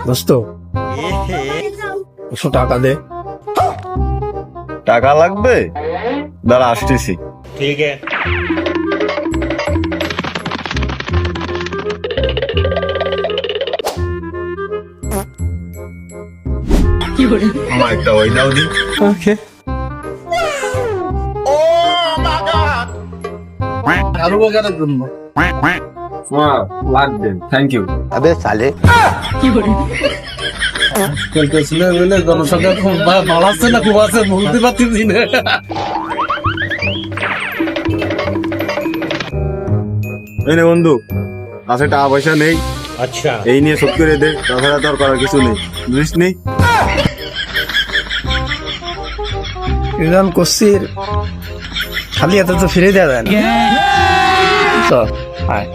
দোস্ত 100 টাকা দে। টাকা লাগবে? দাঁড়া আসতেছি। ठीक है। আমার একটা ওই দাও দি। ওকে। আরো বাগানের জন্য লাগবে। Thank you. अबे साले চলতেছিল বলে জনসংখ্যা খুব ভালো আছে না, খুব আছে বলতে পারতেছি না। এই নে বন্ধু, কাছে টাকা পয়সা নেই, अच्छा এই নিয়ে সব করে দে, তাছাড়া তোর করার কিছু নেই, বুঝিস নি? ইরান কসির খালি এত তো ফিরে দেওয়া যায় না। চল আয়।